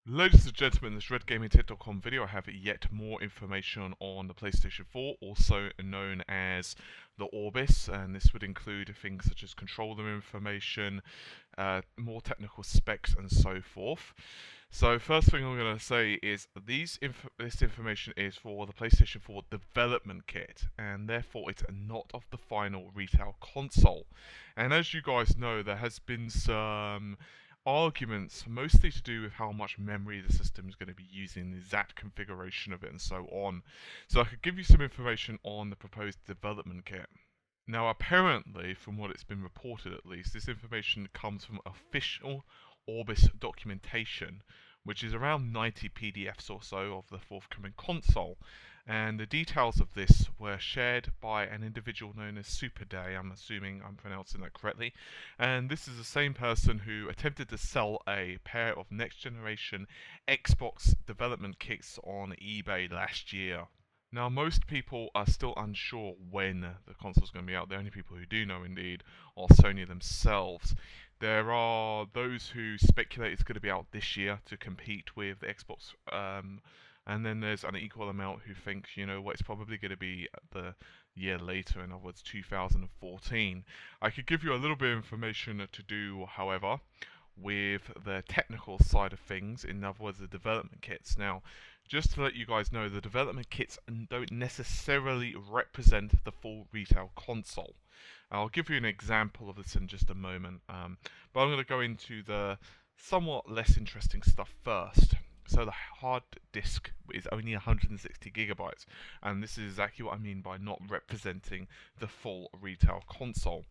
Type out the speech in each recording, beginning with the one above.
Ladies and gentlemen, in this RedGamingTech.com video I have yet more information on the PlayStation 4, also known as the Orbis, and this would include things such as controller information, more technical specs and so forth. So first thing I'm going to say is this information is for the PlayStation 4 development kit, and therefore it's not of the final retail console. And as you guys know, there has been some arguments, mostly to do with how much memory the system is going to be using, the exact configuration of it, and so on. So I could give you some information on the proposed development kit. Now, apparently, from what it's been reported at least, this information comes from official Orbis documentation, which is around 90 PDFs or so of the forthcoming console. And the details of this were shared by an individual known as Superday, I'm assuming I'm pronouncing that correctly. And this is the same person who attempted to sell a pair of next generation Xbox development kits on eBay last year. Now, most people are still unsure when the console is going to be out. The only people who do know, indeed, are Sony themselves. There are those who speculate it's going to be out this year to compete with the Xbox, and then there's an equal amount who think, you know what, it's probably going to be the year later, in other words, 2014. I could give you a little bit of information to do, however, with the technical side of things, in other words, the development kits. Now, just to let you guys know, the development kits don't necessarily represent the full retail console. I'll give you an example of this in just a moment, but I'm going to go into the somewhat less interesting stuff first. So the hard disk is only 160 gigabytes, and this is exactly what I mean by not representing the full retail console.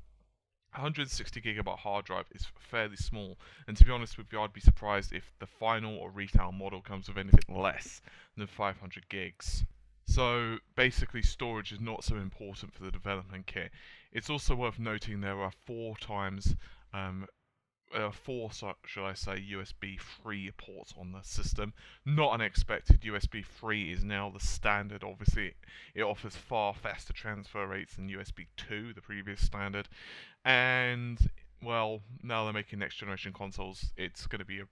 160 gigabyte hard drive is fairly small, and to be honest with you, I'd be surprised if the final or retail model comes with anything less than 500 gigs. So basically, storage is not so important for the development kit. It's also worth noting there are should I say, USB 3 ports on the system. Not unexpected, USB 3 is now the standard. Obviously, it offers far faster transfer rates than USB 2, the previous standard. And, well, now they're making next generation consoles, it's going to be a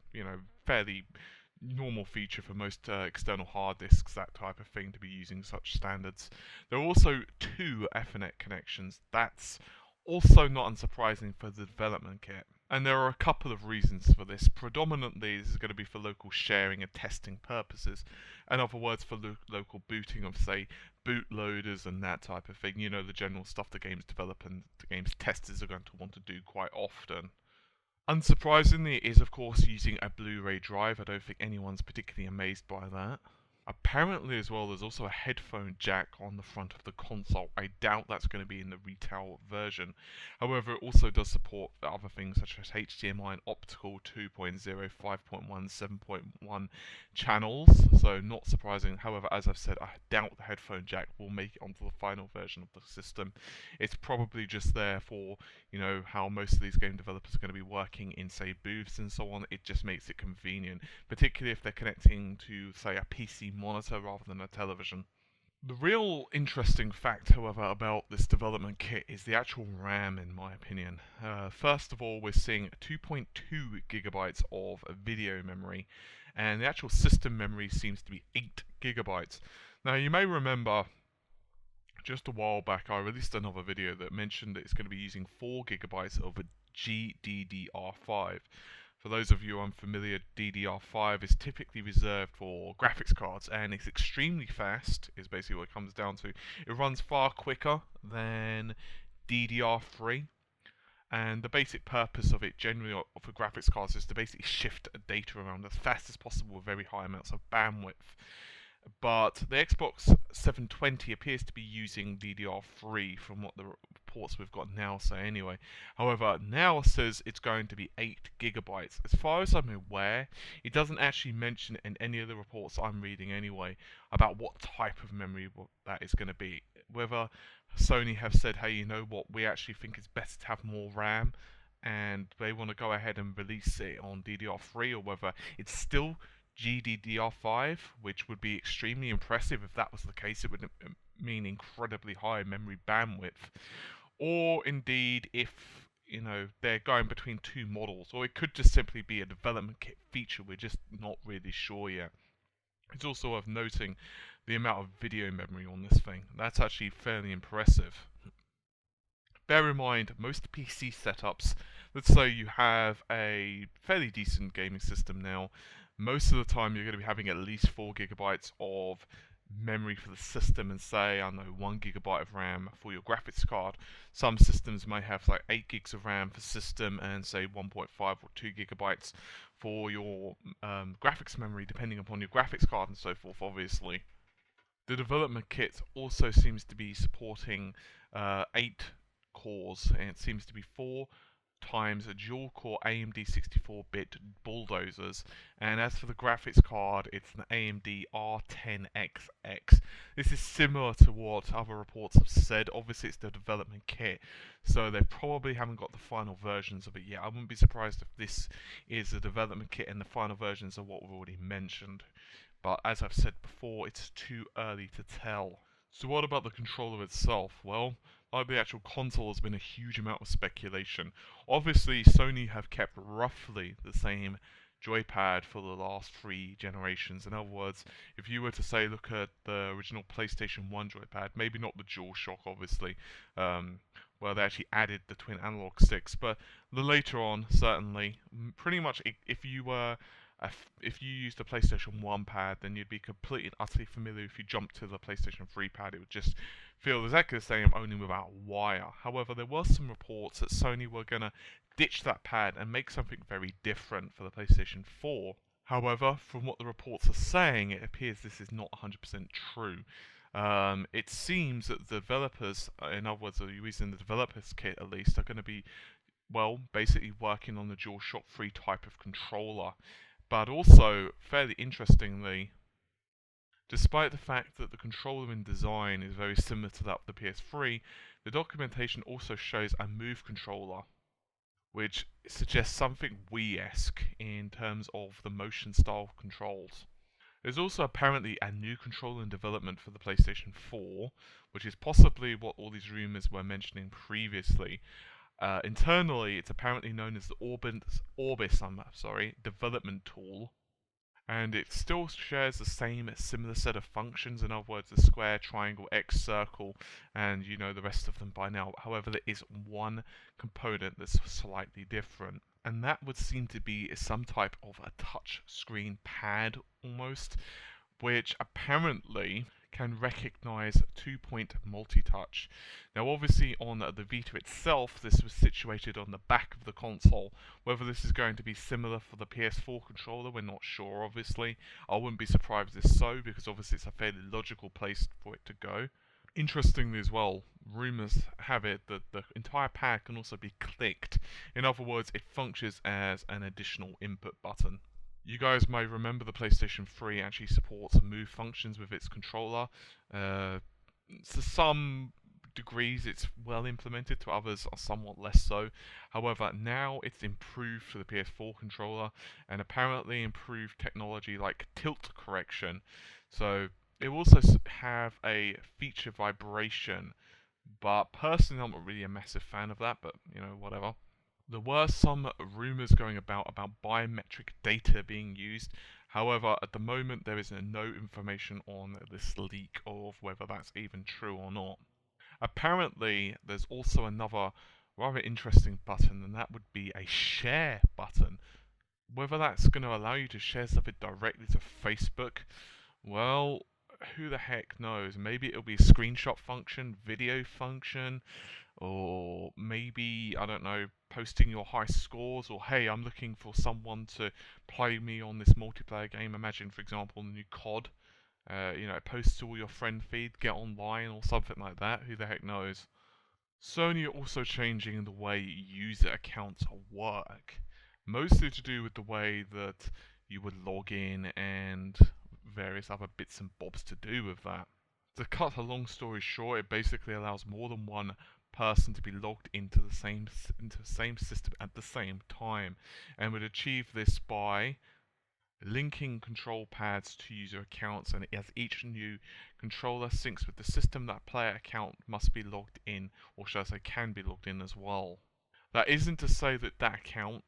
fairly normal feature for most external hard disks, that type of thing, to be using such standards. There are also two Ethernet connections. That's also not unsurprising for the development kit. And there are a couple of reasons for this. Predominantly, this is going to be for local sharing and testing purposes. In other words, for local booting of, say, bootloaders and that type of thing. You know, the general stuff the games develop and the games testers are going to want to do quite often. Unsurprisingly, it is of course using a Blu-ray drive. I don't think anyone's particularly amazed by that. Apparently as well, there's also a headphone jack on the front of the console. I doubt that's going to be in the retail version. However, it also does support other things such as HDMI and Optical 2.0, 5.1, 7.1 channels, so not surprising. However, as I've said, I doubt the headphone jack will make it onto the final version of the system. It's probably just there for, how most of these game developers are going to be working in, say, booths and so on. It just makes it convenient, particularly if they're connecting to, say, a PC monitor rather than a television. The real interesting fact, however, about this development kit is the actual RAM, in my opinion. First of all, we're seeing 2.2 gigabytes of video memory, and the actual system memory seems to be 8 gigabytes. Now, you may remember just a while back I released another video that mentioned that it's going to be using 4 gigabytes of a GDDR5. For those of you unfamiliar, DDR5 is typically reserved for graphics cards, and it's extremely fast, is basically what it comes down to. It runs far quicker than DDR3, and the basic purpose of it generally for graphics cards is to basically shift data around as fast as possible with very high amounts of bandwidth. But the Xbox 720 appears to be using DDR3 from what the reports we've got now say anyway. However, now says it's going to be 8 gigabytes. As far as I'm aware, it doesn't actually mention in any of the reports I'm reading anyway about what type of memory that is going to be. Whether Sony have said, hey, you know what, we actually think it's best to have more RAM, and they want to go ahead and release it on DDR3, or whether it's still GDDR5, which would be extremely impressive if that was the case. It would mean incredibly high memory bandwidth. Or indeed, if you know, they're going between two models, or it could just simply be a development kit feature. We're just not really sure yet. It's also worth noting the amount of video memory on this thing. That's actually fairly impressive. Bear in mind, most PC setups, let's say you have a fairly decent gaming system now, most of the time you're going to be having at least 4 gigabytes of memory for the system and say, I don't know, 1 gigabyte of RAM for your graphics card. Some systems may have like 8 gigs of RAM for system and say 1.5 or 2 gigabytes for your graphics memory, depending upon your graphics card and so forth, obviously. The development kit also seems to be supporting 8 cores, and it seems to be 4 times a dual-core AMD64-bit Bulldozers, and as for the graphics card, it's an AMD R10xx. This is similar to what other reports have said. Obviously, it's the development kit, so they probably haven't got the final versions of it yet. I wouldn't be surprised if this is the development kit and the final versions are what we've already mentioned. But as I've said before, it's too early to tell. So what about the controller itself? Well, like the actual console, has been a huge amount of speculation. Obviously, Sony have kept roughly the same joypad for the last 3 generations. In other words, if you were to say look at the original PlayStation 1 joypad, maybe not the DualShock obviously, well they actually added the twin analog sticks, but the later on, certainly, pretty much if you were if you used the PlayStation 1 pad, then you'd be completely and utterly familiar. If you jumped to the PlayStation 3 pad, it would just feel exactly the same, only without wire. However, there was some reports that Sony were going to ditch that pad and make something very different for the PlayStation 4. However, from what the reports are saying, it appears this is not 100% true. It seems that the developers, in other words, are using the developers kit at least, are going to be, well, basically working on the DualShock 3 type of controller. But also, fairly interestingly, despite the fact that the controller in design is very similar to that of the PS3, the documentation also shows a Move controller, which suggests something Wii-esque in terms of the motion style controls. There's also apparently a new controller in development for the PlayStation 4, which is possibly what all these rumours were mentioning previously. Internally, it's apparently known as the Orbis development tool, and it still shares the same similar set of functions. In other words, the square, triangle, X, circle, and you know the rest of them by now. However, there is one component that's slightly different, and that would seem to be some type of a touch screen pad almost, which apparently can recognize 2-point multi-touch. Now obviously on the Vita itself, this was situated on the back of the console. Whether this is going to be similar for the PS4 controller, we're not sure obviously. I wouldn't be surprised if so, because obviously it's a fairly logical place for it to go. Interestingly as well, rumours have it that the entire pad can also be clicked. In other words, it functions as an additional input button. You guys may remember the PlayStation 3 actually supports move functions with its controller. To some degrees it's well implemented, to others are somewhat less so. However, now it's improved for the PS4 controller, and apparently improved technology like tilt correction. So it will also have a feature vibration, but personally I'm not really a massive fan of that, but you know, whatever. There were some rumours going about biometric data being used. However, at the moment there is no information on this leak of whether that's even true or not. Apparently, there's also another rather interesting button, and that would be a share button. Whether that's going to allow you to share something directly to Facebook, well, who the heck knows? Maybe it'll be a screenshot function, video function, or maybe, I don't know, posting your high scores, or hey, I'm looking for someone to play me on this multiplayer game. Imagine, for example, the new COD. You know, post to all your friend feed, get online, or something like that. Who the heck knows? Sony are also changing the way user accounts work, mostly to do with the way that you would log in and various other bits and bobs to do with that. To cut a long story short, it basically allows more than one person to be logged into the same system at the same time, and would achieve this by linking control pads to user accounts, and as each new controller syncs with the system, that player account must be logged in, or should I say can be logged in as well. That isn't to say that that account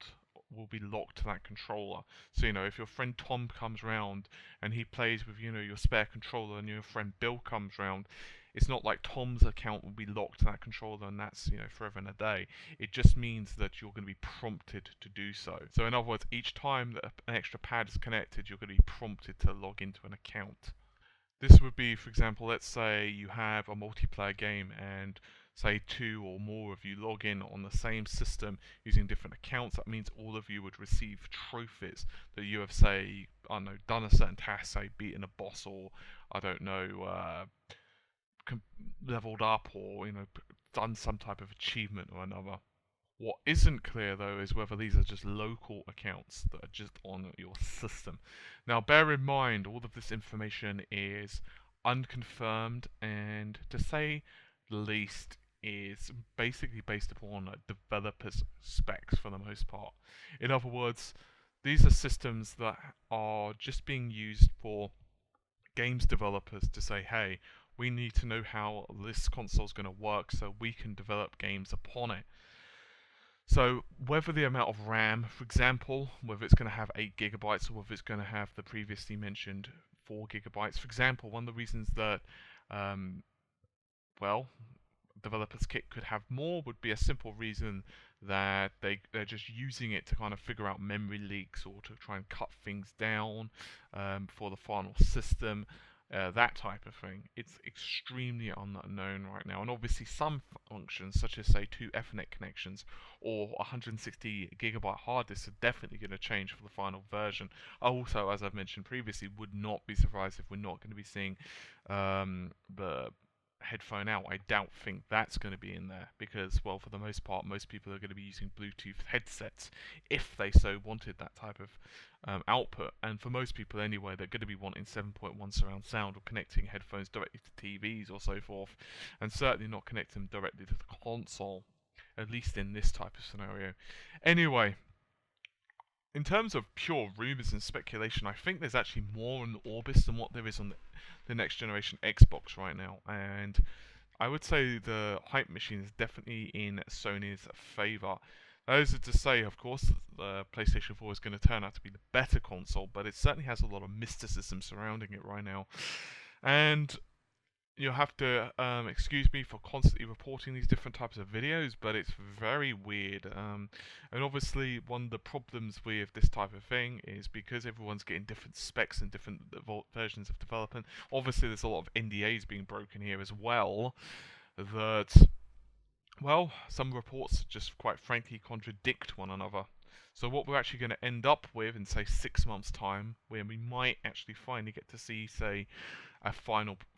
will be locked to that controller. So, if your friend Tom comes round and he plays with, your spare controller, and your friend Bill comes round, it's not like Tom's account will be locked to that controller and that's, forever and a day. It just means that you're going to be prompted to do so. So in other words, each time that an extra pad is connected, you're going to be prompted to log into an account. This would be, for example, let's say you have a multiplayer game and say 2 or more of you log in on the same system using different accounts. That means all of you would receive trophies that you have, say, I don't know, done a certain task, say beaten a boss, or I don't know, leveled up, or done some type of achievement or another. What isn't clear though is whether these are just local accounts that are just on your system. Now bear in mind, all of this information is unconfirmed, and to say the least is basically based upon developers' specs for the most part. In other words, these are systems that are just being used for games developers to say, hey, we need to know how this console is going to work so we can develop games upon it. So whether the amount of RAM, for example, whether it's going to have 8 gigabytes or whether it's going to have the previously mentioned 4 gigabytes, for example, one of the reasons that, Developers Kit could have more would be a simple reason that they're just using it to kind of figure out memory leaks or to try and cut things down for the final system. That type of thing. It's extremely unknown right now, and obviously some functions, such as say 2 Ethernet connections or 160 gigabyte hard disks, are definitely going to change for the final version. Also, as I've mentioned previously, would not be surprised if we're not going to be seeing the headphone out. I think that's going to be in there because, well, for the most part, most people are going to be using Bluetooth headsets if they so wanted that type of output. And for most people anyway, they're going to be wanting 7.1 surround sound or connecting headphones directly to TVs or so forth, and certainly not connecting them directly to the console, at least in this type of scenario. Anyway, in terms of pure rumours and speculation, I think there's actually more on the Orbis than what there is on the next generation Xbox right now, and I would say the hype machine is definitely in Sony's favour. Those are to say, of course, the PlayStation 4 is going to turn out to be the better console, but it certainly has a lot of mysticism surrounding it right now. And you'll have to excuse me for constantly reporting these different types of videos, but it's very weird. And obviously, one of the problems with this type of thing is because everyone's getting different specs and different versions of development. Obviously, there's a lot of NDAs being broken here as well. That, well, some reports just quite frankly contradict one another. So what we're actually going to end up with in, say, 6 months' time, where we might actually finally get to see, say, a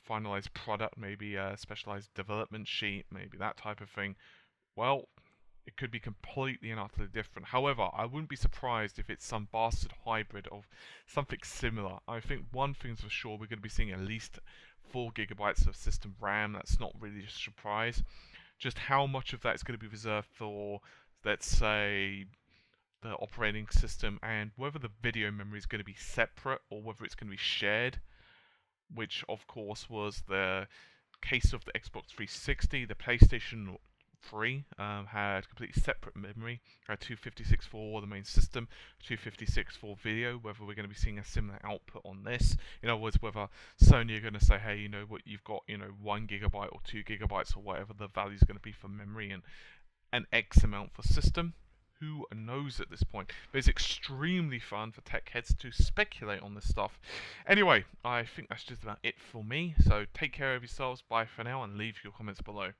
finalized product, maybe a specialized development sheet, maybe that type of thing, well, it could be completely and utterly different. However, I wouldn't be surprised if it's some bastard hybrid of something similar. I think one thing's for sure, we're going to be seeing at least 4 gigabytes of system RAM. That's not really a surprise. Just how much of that is going to be reserved for, let's say, the operating system, and whether the video memory is going to be separate or whether it's going to be shared, which of course was the case of the Xbox 360. The PlayStation 3 had completely separate memory, had 256 for the main system, 256 for video. Whether we're going to be seeing a similar output on this, in other words, whether Sony are going to say, hey, you know what, you've got 1 gigabyte or 2 gigabytes or whatever the value is going to be for memory, and an X amount for system. Who knows at this point? But it's extremely fun for tech heads to speculate on this stuff. Anyway, I think that's just about it for me. So take care of yourselves. Bye for now, and leave your comments below.